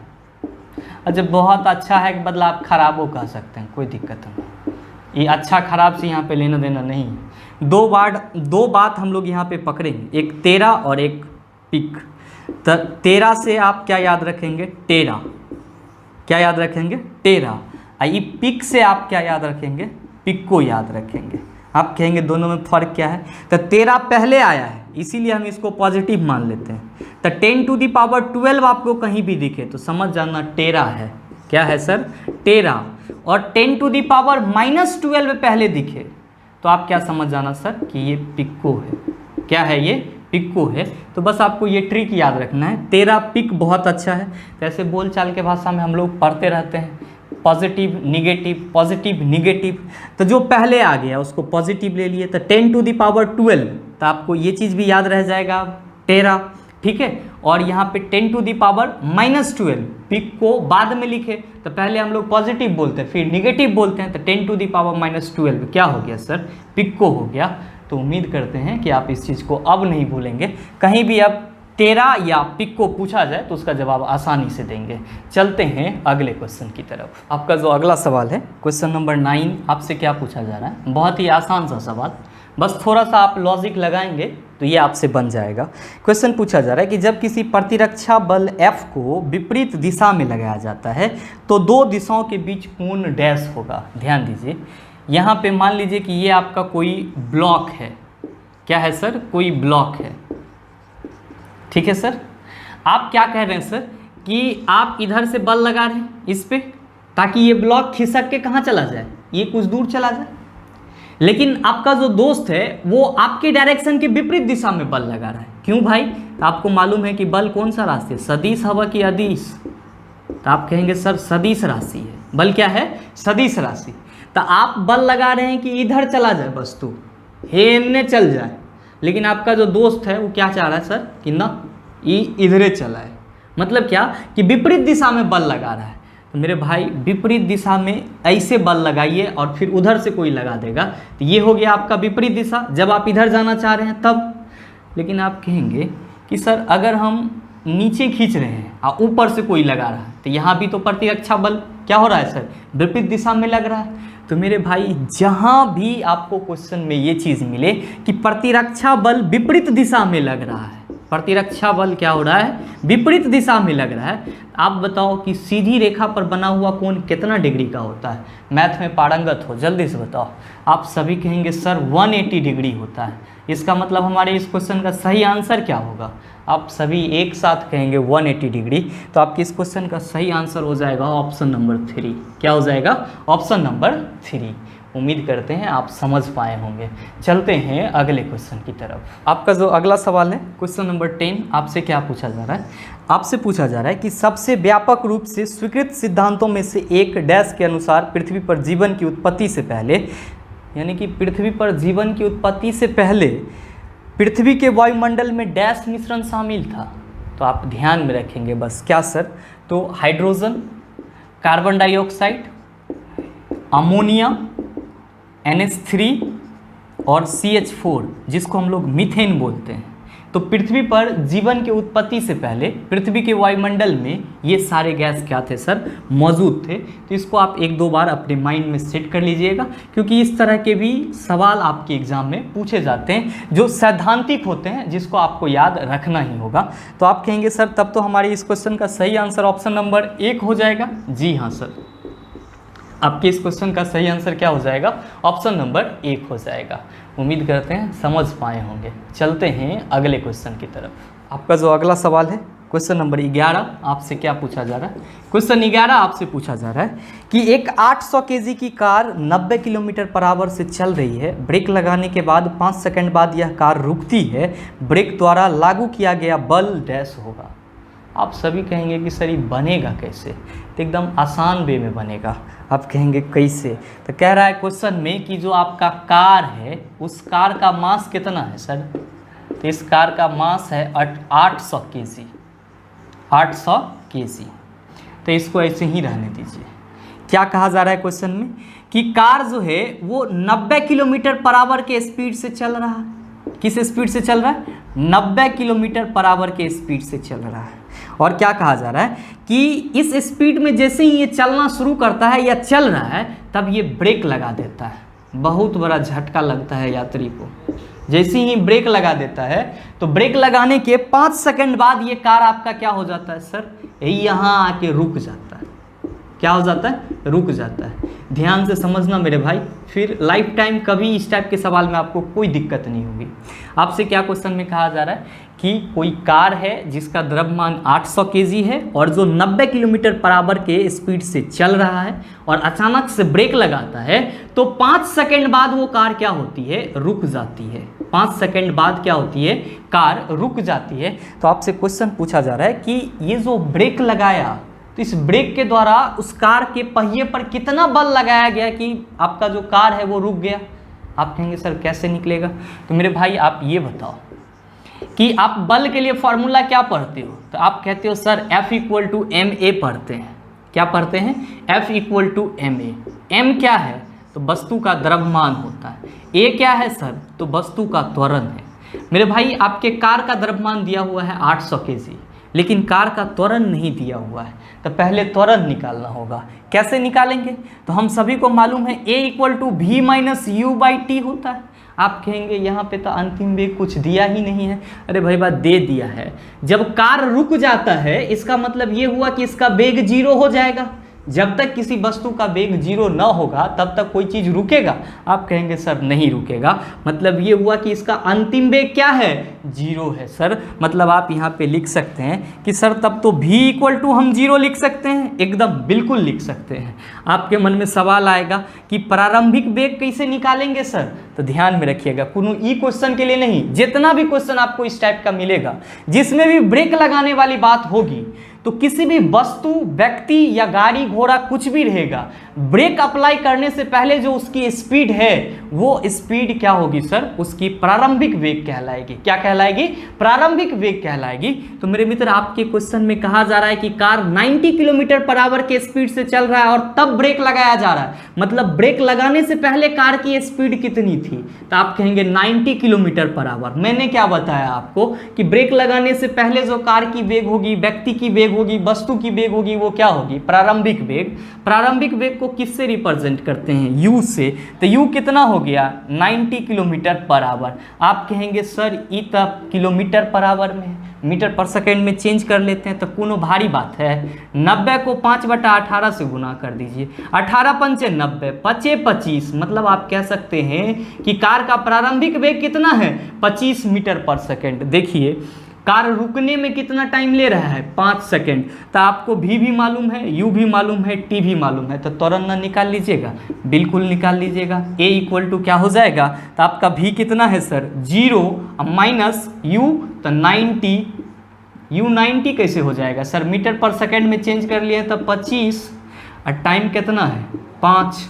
अच्छा, बहुत अच्छा है के बदला आप खराबो कह सकते हैं, कोई दिक्कत नहीं। ये अच्छा खराब से यहाँ पे लेना देना नहीं है। दो बात हम लोग यहाँ पे पकड़ेंगे, एक तेरा और एक पिक। तो तेरा से आप क्या याद रखेंगे, टेरा। क्या याद रखेंगे, टेरा। ये पिक से आप क्या याद रखेंगे, पिक को याद रखेंगे। आप कहेंगे दोनों में फ़र्क क्या है। तो तेरा पहले आया है इसीलिए हम इसको पॉजिटिव मान लेते हैं। तो 10⁻12 आपको कहीं भी दिखे तो समझ जाना टेरा है। क्या है सर, टेरा। और 10⁻−12 पहले दिखे तो आप क्या समझ जाना सर कि ये पिको है। क्या है, ये पिको है। तो बस आपको ये ट्रिक याद रखना है, तेरा पिक बहुत अच्छा है। तो ऐसे बोलचाल के भाषा में हम लोग पढ़ते रहते हैं, पॉजिटिव निगेटिव, पॉजिटिव निगेटिव। तो जो पहले आ गया उसको पॉजिटिव ले लिए। तो 10⁻12 तो आपको ये चीज़ भी याद रह जाएगा, टेरा। ठीक है। और यहाँ पे 10⁻−12 पिक को बाद में लिखे तो पहले हम लोग पॉजिटिव बोलते हैं फिर निगेटिव बोलते हैं। तो 10⁻−12 क्या हो गया सर, पिको हो गया। तो उम्मीद करते हैं कि आप इस चीज़ को अब नहीं भूलेंगे। कहीं भी अब टेरा या पिक को पूछा जाए तो उसका जवाब आसानी से देंगे। चलते हैं अगले क्वेश्चन की तरफ। आपका जो अगला सवाल है, क्वेश्चन नंबर 9, आपसे क्या पूछा जा रहा है। बहुत ही आसान सा सवाल, बस थोड़ा सा आप लॉजिक लगाएंगे तो ये आपसे बन जाएगा। क्वेश्चन पूछा जा रहा है कि जब किसी प्रतिरक्षा बल F को विपरीत दिशा में लगाया जाता है तो दो दिशाओं के बीच कोण डैश होगा। ध्यान दीजिए, यहाँ पे मान लीजिए कि ये आपका कोई ब्लॉक है। क्या है सर, कोई ब्लॉक है। ठीक है सर। आप क्या कह रहे हैं सर कि आप इधर से बल लगा रहे हैं इस पे ताकि ये ब्लॉक खिसक के कहाँ चला जाए, ये कुछ दूर चला जाए। लेकिन आपका जो दोस्त है वो आपके डायरेक्शन के विपरीत दिशा में बल लगा रहा है। क्यों भाई, तो आपको मालूम है कि बल कौन सा राशि है, सदिश हवा की अदिश। तो आप कहेंगे सर सदिश राशि है। बल क्या है, सदिश राशि। तो आप बल लगा रहे हैं कि इधर चला जाए वस्तु, हेमने चल जाए। लेकिन आपका जो दोस्त है वो क्या चाह रहा है सर कि ना ये इधरे चला है। मतलब क्या कि विपरीत दिशा में बल लगा रहा है। तो मेरे भाई विपरीत दिशा में ऐसे बल लगाइए और फिर उधर से कोई लगा देगा तो ये हो गया आपका विपरीत दिशा, जब आप इधर जाना चाह रहे हैं तब। लेकिन आप कहेंगे कि सर अगर हम नीचे खींच रहे हैं और ऊपर से कोई लगा रहा है तो यहाँ भी तो प्रतिरक्षा बल क्या हो रहा है सर, विपरीत दिशा में लग रहा है। तो मेरे भाई जहाँ भी आपको क्वेश्चन में ये चीज़ मिले कि प्रतिरक्षा बल विपरीत दिशा में लग रहा है, प्रतिरक्षा बल क्या हो रहा है, विपरीत दिशा में लग रहा है, आप बताओ कि सीधी रेखा पर बना हुआ कोण कितना डिग्री का होता है। मैथ में पारंगत हो, जल्दी से बताओ। आप सभी कहेंगे सर 180 डिग्री होता है। इसका मतलब हमारे इस क्वेश्चन का सही आंसर क्या होगा। आप सभी एक साथ कहेंगे 180 डिग्री। तो आपके इस क्वेश्चन का सही आंसर हो जाएगा ऑप्शन नंबर 3। क्या हो जाएगा, ऑप्शन नंबर 3। उम्मीद करते हैं आप समझ पाए होंगे। चलते हैं अगले क्वेश्चन की तरफ। आपका जो अगला सवाल है, क्वेश्चन नंबर 10, आपसे क्या पूछा जा रहा है। आपसे पूछा जा रहा है कि सबसे व्यापक रूप से स्वीकृत सिद्धांतों में से एक डैश के अनुसार पृथ्वी पर जीवन की उत्पत्ति से पहले, यानी कि पृथ्वी पर जीवन की उत्पत्ति से पहले पृथ्वी के वायुमंडल में डैश मिश्रण शामिल था। तो आप ध्यान में रखेंगे बस। क्या सर, तो hydrogen, carbon dioxide, ammonia, NH3 और CH4 जिसको हम लोग मीथेन बोलते हैं। तो पृथ्वी पर जीवन की उत्पत्ति से पहले पृथ्वी के वायुमंडल में ये सारे गैस क्या थे सर, मौजूद थे। तो इसको आप एक दो बार अपने माइंड में सेट कर लीजिएगा, क्योंकि इस तरह के भी सवाल आपके एग्जाम में पूछे जाते हैं जो सैद्धांतिक होते हैं, जिसको आपको याद रखना ही होगा। तो आप कहेंगे सर तब तो हमारे इस क्वेश्चन का सही आंसर ऑप्शन नंबर 1 हो जाएगा। जी हाँ सर, आपके इस क्वेश्चन का सही आंसर क्या हो जाएगा, ऑप्शन नंबर 1 हो जाएगा। उम्मीद करते हैं समझ पाए होंगे। चलते हैं अगले क्वेश्चन की तरफ। आपका जो अगला सवाल है क्वेश्चन नंबर 11, आपसे क्या पूछा जा रहा है। क्वेश्चन 11 आपसे पूछा जा रहा है कि एक 800 केजी की कार 90 किलोमीटर पर आवर से चल रही है। ब्रेक लगाने के बाद 5 सेकंड बाद यह कार रुकती है। ब्रेक द्वारा लागू किया गया बल डैश होगा। आप सभी कहेंगे कि सर ये बनेगा कैसे, तो एकदम आसान वे में बनेगा। आप कहेंगे कैसे, तो कह रहा है क्वेश्चन में कि जो आपका कार है उस कार का मास कितना है सर। तो इस कार का मास है 800 केजी, 800 केजी। तो इसको ऐसे ही रहने दीजिए। क्या कहा जा रहा है क्वेश्चन में कि कार जो है वो 90 किलोमीटर पर आवर के स्पीड से चल रहा है। किस स्पीड से चल रहा है, 90 किलोमीटर पर आवर के स्पीड से चल रहा है। और क्या कहा जा रहा है कि इस स्पीड में जैसे ही ये चलना शुरू करता है या चल रहा है तब ये ब्रेक लगा देता है। बहुत बड़ा झटका लगता है यात्री को। जैसे ही ब्रेक लगा देता है तो ब्रेक लगाने के 5 सेकंड बाद ये कार आपका क्या हो जाता है सर, यहाँ आके रुक जाता है। क्या हो जाता है, रुक जाता है। ध्यान से समझना मेरे भाई, फिर लाइफ टाइम कभी इस टाइप के सवाल में आपको कोई दिक्कत नहीं होगी। आपसे क्या क्वेश्चन में कहा जा रहा है कि कोई कार है जिसका द्रव्यमान 800 केजी है और जो 90 किलोमीटर पर आवर के स्पीड से चल रहा है और अचानक से ब्रेक लगाता है तो 5 सेकंड बाद वो कार क्या होती है, रुक जाती है। 5 सेकंड बाद क्या होती है, कार रुक जाती है। तो आपसे क्वेश्चन पूछा जा रहा है कि ये जो ब्रेक लगाया तो इस ब्रेक के द्वारा उस कार के पहिए पर कितना बल लगाया गया कि आपका जो कार है वो रुक गया। आप कहेंगे सर कैसे निकलेगा। तो मेरे भाई आप ये बताओ कि आप बल के लिए फॉर्मूला क्या पढ़ते हो। तो आप कहते हो सर F = ma पढ़ते हैं। क्या पढ़ते हैं, F = ma। m क्या है, तो वस्तु का द्रव्यमान होता है। a क्या है सर, तो वस्तु का त्वरण है। मेरे भाई आपके कार का द्रव्यमान दिया हुआ है 800 केजी, लेकिन कार का त्वरण नहीं दिया हुआ है। तो पहले त्वरण निकालना होगा। कैसे निकालेंगे, तो हम सभी को मालूम है a = v - u/t होता है। आप कहेंगे यहाँ पे तो अंतिम वेग कुछ दिया ही नहीं है। अरे भाई बात दे दिया है। जब कार रुक जाता है इसका मतलब ये हुआ कि इसका वेग 0 हो जाएगा। जब तक किसी वस्तु का वेग 0 न होगा तब तक कोई चीज़ रुकेगा। आप कहेंगे सर नहीं रुकेगा, मतलब ये हुआ कि इसका अंतिम वेग क्या है, 0 है सर। मतलब आप यहाँ पे लिख सकते हैं कि सर तब तो v = हम 0 लिख सकते हैं। एकदम बिल्कुल लिख सकते हैं। आपके मन में सवाल आएगा कि प्रारंभिक वेग कैसे निकालेंगे सर। तो ध्यान में रखिएगा, कोनो ई क्वेश्चन के लिए नहीं, जितना भी क्वेश्चन आपको इस टाइप का मिलेगा जिसमें भी ब्रेक लगाने वाली बात होगी तो किसी भी वस्तु, व्यक्ति या गाड़ी घोड़ा कुछ भी रहेगा, ब्रेक अप्लाई करने से पहले जो उसकी स्पीड है वो स्पीड क्या होगी सर, उसकी प्रारंभिक वेग कहलाएगी। क्या कहलाएगी, प्रारंभिक वेग कहलाएगी। तो मेरे मित्र आपके क्वेश्चन में कहा जा रहा है कि कार 90 किलोमीटर पर आवर के स्पीड से चल रहा है और तब ब्रेक लगाया जा रहा है। मतलब ब्रेक लगाने से पहले कार की स्पीड कितनी थी, तो आप कहेंगे 90 किलोमीटर पर आवर। मैंने क्या बताया आपको कि ब्रेक लगाने से पहले जो कार की वेग होगी, व्यक्ति की वेग होगी, वस्तु की वेग होगी, वो क्या होगी, प्रारंभिक वेग। प्रारंभिक वेग को किससे रिप्रेजेंट करते हैं, u से। तो u कितना हो गया, 90 किलोमीटर पर आवर। आप कहेंगे सर ई तब किलोमीटर पर आवर में, मीटर पर सेकेंड में चेंज कर लेते हैं तो कोनो भारी बात है। 90 को 5/18 से गुना कर दीजिए। 18 पंचे 90, 5 25, मतलब आप कह सकते हैं कि कार का प्रारंभिक वेग कितना है, 25 मीटर पर सेकेंड। देखिए कार रुकने में कितना टाइम ले रहा है, 5 सेकेंड। तो आपको v भी मालूम है, u भी मालूम है, t भी मालूम है, तो त्वरण ना निकाल लीजिएगा, बिल्कुल निकाल लीजिएगा। a = क्या हो जाएगा, तो आपका v कितना है सर, 0 माइनस u, तो 90। u 90 कैसे हो जाएगा सर, मीटर पर सेकेंड में चेंज कर लिए तो 25, और टाइम कितना है 5,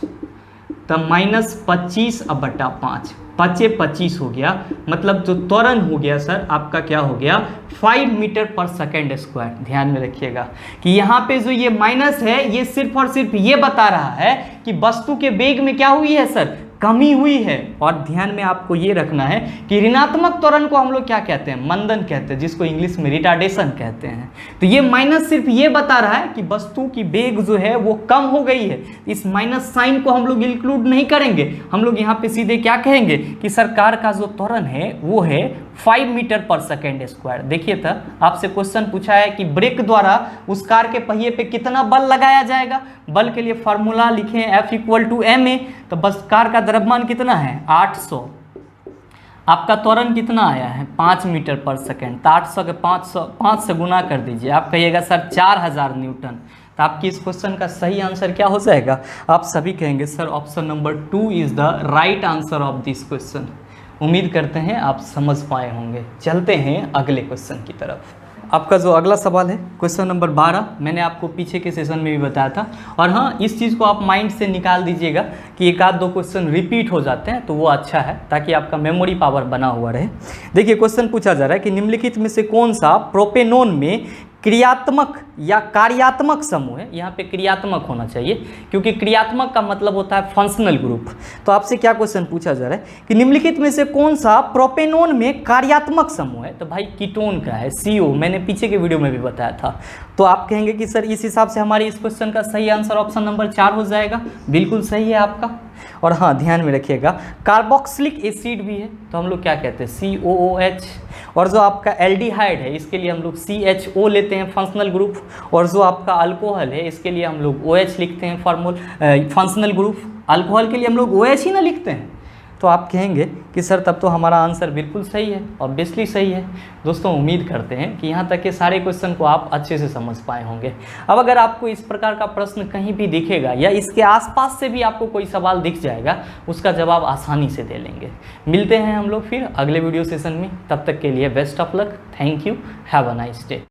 तो -25/5, 5 25 हो गया। मतलब जो त्वरण हो गया सर आपका क्या हो गया, 5 मीटर पर सेकेंड स्क्वायर। ध्यान में रखिएगा कि यहाँ पे जो ये माइनस है ये सिर्फ और सिर्फ ये बता रहा है कि वस्तु के वेग में क्या हुई है सर, कमी हुई है। और ध्यान में आपको ये रखना है कि ऋणात्मक त्वरण को हम लोग क्या कहते हैं, मंदन कहते हैं, जिसको इंग्लिश में रिटार्डेशन कहते हैं। तो ये माइनस सिर्फ ये बता रहा है कि वस्तु की वेग जो है वो कम हो गई है। इस माइनस साइन को हम लोग इंक्लूड नहीं करेंगे, हम लोग यहाँ पे सीधे क्या कहेंगे कि सरकार का जो त्वरण है वो है 5 मीटर पर सेकेंड स्क्वायर। देखिए तो आपसे क्वेश्चन पूछा है कि ब्रेक द्वारा उस कार के पहिए पे कितना बल लगाया जाएगा। बल के लिए फार्मूला लिखें F = ma, तो बस कार का द्रव्यमान कितना है 800, आपका त्वरण कितना आया है 5 मीटर पर सेकेंड, तो 800 के 5 से गुना कर दीजिए। आप कहिएगा सर 4000 न्यूटन, तो आपकी इस क्वेश्चन का सही आंसर क्या हो जाएगा, आप सभी कहेंगे sir option number 2 is the right answer of this question. उम्मीद करते हैं आप समझ पाए होंगे। चलते हैं अगले क्वेश्चन की तरफ। आपका जो अगला सवाल है क्वेश्चन नंबर 12, मैंने आपको पीछे के सेशन में भी बताया था। और हाँ, इस चीज़ को आप माइंड से निकाल दीजिएगा कि एक आध दो क्वेश्चन रिपीट हो जाते हैं तो वो अच्छा है, ताकि आपका मेमोरी पावर बना हुआ रहे। देखिए क्वेश्चन पूछा जा रहा है कि निम्नलिखित में से कौन सा प्रोपेनोन में क्रियात्मक या कार्यात्मक समूह है। यहाँ पे क्रियात्मक होना चाहिए, क्योंकि क्रियात्मक का मतलब होता है फंक्शनल ग्रुप। तो आपसे क्या क्वेश्चन पूछा जा रहा है कि निम्नलिखित में से कौन सा प्रोपेनोन में कार्यात्मक समूह है। तो भाई कीटोन का है, CO, मैंने पीछे के वीडियो में भी बताया था। तो आप कहेंगे कि सर इस हिसाब से हमारे इस क्वेश्चन का सही आंसर ऑप्शन नंबर 4 हो जाएगा। बिल्कुल सही है आपका। और हाँ, ध्यान में रखिएगा कार्बोक्सिलिक एसिड भी है तो हम लोग क्या कहते हैं COOH। और जो आपका एल्डिहाइड है इसके लिए हम लोग CHO लेते हैं फंक्शनल ग्रुप। और जो आपका अल्कोहल है इसके लिए हम लोग OH लिखते हैं फंक्शनल ग्रुप। अल्कोहल के लिए हम लोग OH ही ना लिखते हैं। तो आप कहेंगे कि सर तब तो हमारा आंसर बिल्कुल सही है, ऑब्वियसली सही है। दोस्तों उम्मीद करते हैं कि यहाँ तक के सारे क्वेश्चन को आप अच्छे से समझ पाए होंगे। अब अगर आपको इस प्रकार का प्रश्न कहीं भी दिखेगा या इसके आसपास से भी आपको कोई सवाल दिख जाएगा, उसका जवाब आसानी से दे लेंगे। मिलते हैं हम लोग फिर अगले वीडियो सेशन में, तब तक के लिए best of luck, thank you, have a nice day.